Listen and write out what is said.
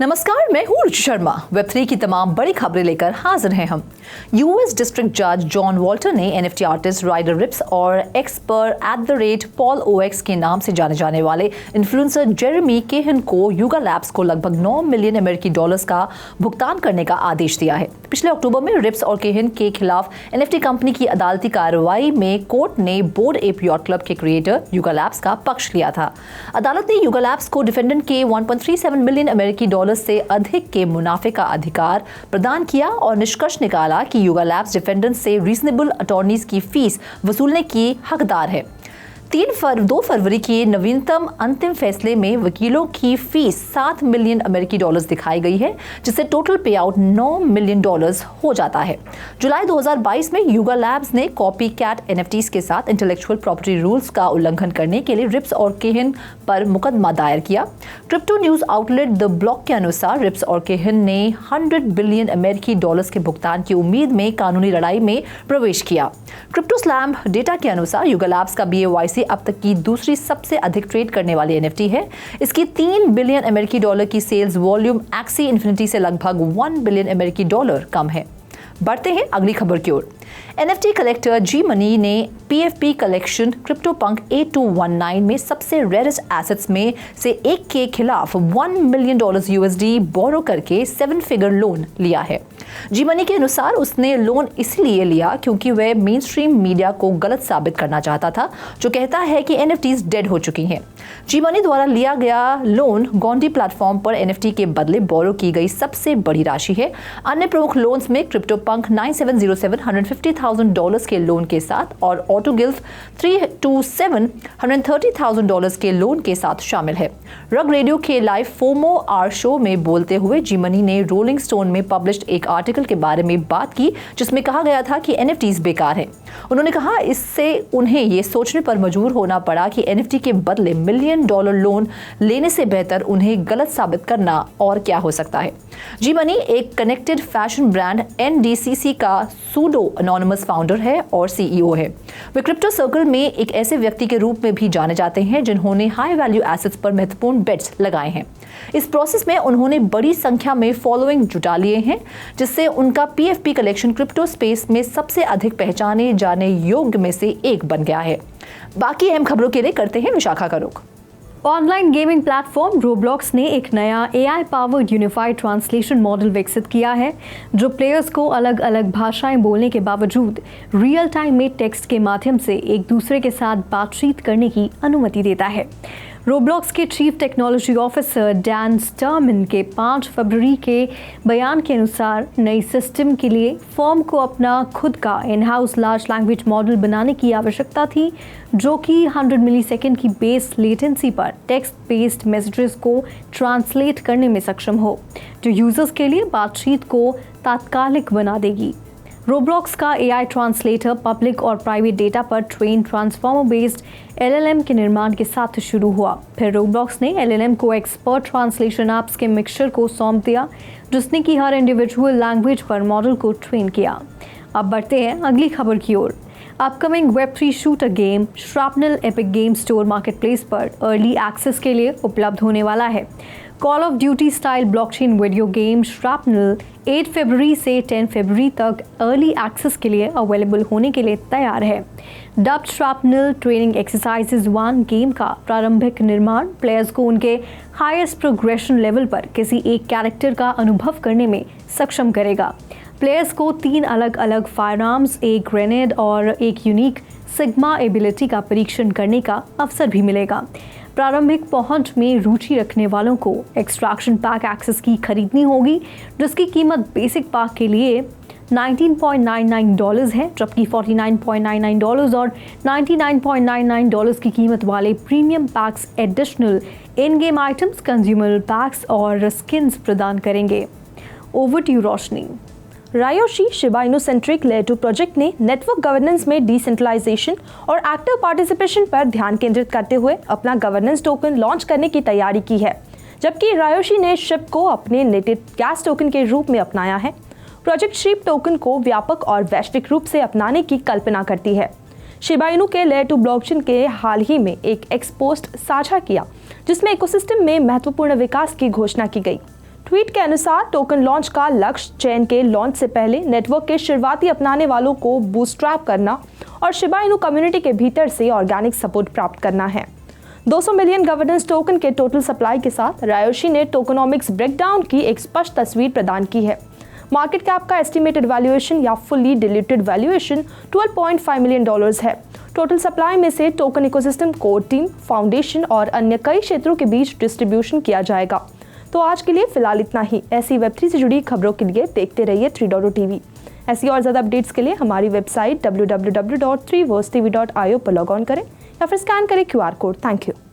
नमस्कार, मैं हूँ रुचि शर्मा। वेब3 की तमाम बड़ी खबरें लेकर हाजिर हैं हम। यूएस डिस्ट्रिक्ट जज जॉन वॉल्टर ने एनएफटी आर्टिस्ट राइडर रिप्स और एक्स पर @Paul OX के नाम से जाने जाने वाले इन्फ्लुएंसर जेरेमी केहन को युगा लैब्स को लगभग $9 मिलियन का भुगतान करने का आदेश दिया है। पिछले अक्टूबर में रिप्स और केहन के खिलाफ एनएफटी कंपनी की अदालती कार्रवाई में कोर्ट ने बोर्ड एप यॉट क्लब के क्रिएटर युगा लैब्स का पक्ष लिया था। अदालत ने युगा लैब्स को डिफेंडेंट के $1.37 मिलियन से अधिक के मुनाफे का अधिकार प्रदान किया और निष्कर्ष निकाला कि युगा लैब्स डिफेंडेंट से रीजनेबल अटॉर्नीज की फीस वसूलने की हकदार है। 2 फरवरी के नवीनतम अंतिम फैसले में वकीलों की फीस $7 मिलियन दिखाई गई है, जिससे टोटल पे आउट $9 मिलियन हो जाता है। जुलाई 2022 में युगा लैब्स ने कॉपी कैट एनएफटीज के साथ इंटेलेक्चुअल प्रॉपर्टी रूल्स का उल्लंघन करने के लिए रिप्स और केहन पर मुकदमा दायर किया। Crypto news outlet the block के अनुसार रिप्स और केहन ने $100 बिलियन के भुगतान की उम्मीद में कानूनी लड़ाई में प्रवेश किया। क्रिप्टो स्लैम डेटा के अनुसार युगा लैब्स का BAYC अब तक की दूसरी सबसे अधिक ट्रेड करने वाली एनएफटी है। इसकी $3 बिलियन की सेल्स वॉल्यूम एक्सी इन्फिनिटी से लगभग $1 बिलियन कम है। बढ़ते हैं अगली खबर की ओर। एनएफटी कलेक्टर जी मनी ने PFP कलेक्शन क्रिप्टोपंक A219 में सबसे रेयरेस्ट एसेट्स में से एक के खिलाफ $1 मिलियन बोरो करके 7 फिगर लोन लिया है। जी मनी के अनुसार उसने लोन इसलिए लिया क्योंकि वह मेन स्ट्रीम मीडिया को गलत साबित करना चाहता था, जो कहता है कि एनएफटीज डेड हो चुकी हैं। जी मनी द्वारा लिया गया लोन गोंडी प्लेटफॉर्म पर एनएफटी के बदले बोरो की गई सबसे बड़ी राशि है। अन्य प्रमुख लोन्स में क्रिप्टोपंक 9707 $150,000 के लोन के साथ और ऑटोगिल्फ 327 $130,000 के लोन के साथ शामिल है। रग रेडियो के लाइव फोमो आर शो में बोलते हुए जी मनी ने रोलिंग स्टोन में पब्लिश्ड एक आर्टिकल के बारे में बात की जिसमें कहा गया था कि एनएफटीज बेकार हैं। उन्होंने कहा इससे उन्हें ये सोचने पर मजबूर होना पड़ा कि एनएफटी के बदले $1 मिलियन लोन लेने से बेहतर उन्हें गलत साबित करना और क्या हो सकता है। जी मनी एक कनेक्टेड फैशन ब्रांड NDCC का सूडो अनोनिमस फाउंडर है और CEO है। वे क्रिप्टो सर्कल में एक ऐसे व्यक्ति के रूप में भी जाने जाते हैं जिन्होंने हाई वैल्यू एसेट्स पर महत्वपूर्ण बेट्स लगाए हैं। इस प्रोसेस में उन्होंने बड़ी संख्या में फॉलोइंग जुटा लिए हैं, जिससे उनका PFP कलेक्शन क्रिप्टो स्पेस में सबसे अधिक पहचाने जाने योग्य में से एक बन गया है। बाकी अहम खबरों के लिए करते हैं विशाखा का रुख। ऑनलाइन गेमिंग प्लेटफॉर्म रोब्लॉक्स ने एक नया AI powered unified translation model विकसित किया है, जो प्लेयर्स को अलग अलग भाषाएं बोलने के बावजूद रियल टाइम में टेक्स्ट के माध्यम से एक दूसरे के साथ बातचीत करने की अनुमति देता है। रोब्लॉक्स के चीफ टेक्नोलॉजी ऑफिसर डैन स्टर्मिन के 5 फरवरी के बयान के अनुसार नई सिस्टम के लिए फर्म को अपना खुद का in house large language model बनाने की आवश्यकता थी, जो कि 100 मिलीसेकंड की बेस लेटेंसी पर टेक्स्ट बेस्ड मैसेजेस को ट्रांसलेट करने में सक्षम हो, जो यूजर्स के लिए बातचीत को तात्कालिक बना देगी। रोब्लॉक्स का AI ट्रांसलेटर पब्लिक और प्राइवेट डेटा पर ट्रेन ट्रांसफॉर्मर बेस्ड LLM के निर्माण के साथ शुरू हुआ। फिर रोब्लॉक्स ने LLM को एक्सपर्ट ट्रांसलेशन ऐप्स के मिक्सचर को सौंप दिया, जिसने कि हर इंडिविजुअल लैंग्वेज पर मॉडल को ट्रेन किया। अब बढ़ते हैं अगली खबर की ओर। Upcoming Web3 shooter game Shrapnel Epic game store marketplace पर अर्ली एक्सेस के लिए उपलब्ध होने वाला है। Call of duty style blockchain video game Shrapnel 8 फरवरी से 10 फरवरी तक अर्ली एक्सेस के लिए अवेलेबल होने के लिए तैयार है। डब्ड श्रापनल ट्रेनिंग एक्सरसाइजेज 1 गेम का प्रारंभिक निर्माण प्लेयर्स को उनके हाईएस्ट प्रोग्रेशन लेवल पर किसी एक कैरेक्टर का अनुभव करने में सक्षम करेगा। प्लेयर्स को 3 अलग अलग फायरआर्म्स, एक ग्रेनेड और एक यूनिक सिग्मा एबिलिटी का परीक्षण करने का अवसर भी मिलेगा। प्रारंभिक पहुंच में रुचि रखने वालों को एक्सट्रैक्शन पैक एक्सेस की खरीदनी होगी, जिसकी कीमत बेसिक पैक के लिए $19.99 है, जबकि $49.99 और $99.99 की कीमत वाले premium packs additional in game items, consumer packs और स्किन्स प्रदान करेंगे। Over to Ryoshi. Ryoshi Shiba Inu centric layer 2 project ने नेटवर्क गवर्नेंस में डिसेंट्रलाइजेशन और एक्टिव पार्टिसिपेशन पर ध्यान केंद्रित करते हुए अपना गवर्नेंस टोकन लॉन्च करने की तैयारी की है, जबकि रायोशी ने शिप को अपने नेटिव गैस टोकन के रूप में अपनाया है। प्रोजेक्ट शिप टोकन को व्यापक और वैश्विक रूप से अपनाने की कल्पना करती है। शिबा इनु के लेयर 2 ब्लॉकचेन के हाल ही में एक एक्सपोस्ट साझा किया, जिसमें इकोसिस्टम में महत्वपूर्ण विकास की घोषणा की गई। ट्वीट के अनुसार टोकन लॉन्च का लक्ष्य चेन के लॉन्च से पहले नेटवर्क के शुरुआती अपनाने वालों को बूस्ट्रैप करना और शिबा इनू कम्युनिटी के भीतर से ऑर्गेनिक सपोर्ट प्राप्त करना है। 200 मिलियन गवर्नेंस टोकन के टोटल सप्लाई के साथ रायोशी ने टोकनोमिक्स ब्रेकडाउन की एक स्पष्ट तस्वीर प्रदान की है। मार्केट कैप का एस्टिमेटेड वैल्यूएशन या फुल्ली डिल्यूटेड वैल्यूएशन $12.5 मिलियन है। टोटल सप्लाई में से token ecosystem core team, foundation और अन्य कई क्षेत्रों के बीच डिस्ट्रीब्यूशन किया जाएगा। तो आज के लिए फिलहाल इतना ही। ऐसी वेब3 से जुड़ी खबरों के लिए देखते रहिए 3.0 TV। ऐसी और ज़्यादा अपडेट्स के लिए हमारी वेबसाइट www.3versetv.io पर लॉग ऑन करें या फिर स्कैन करें QR कोड। Thank you.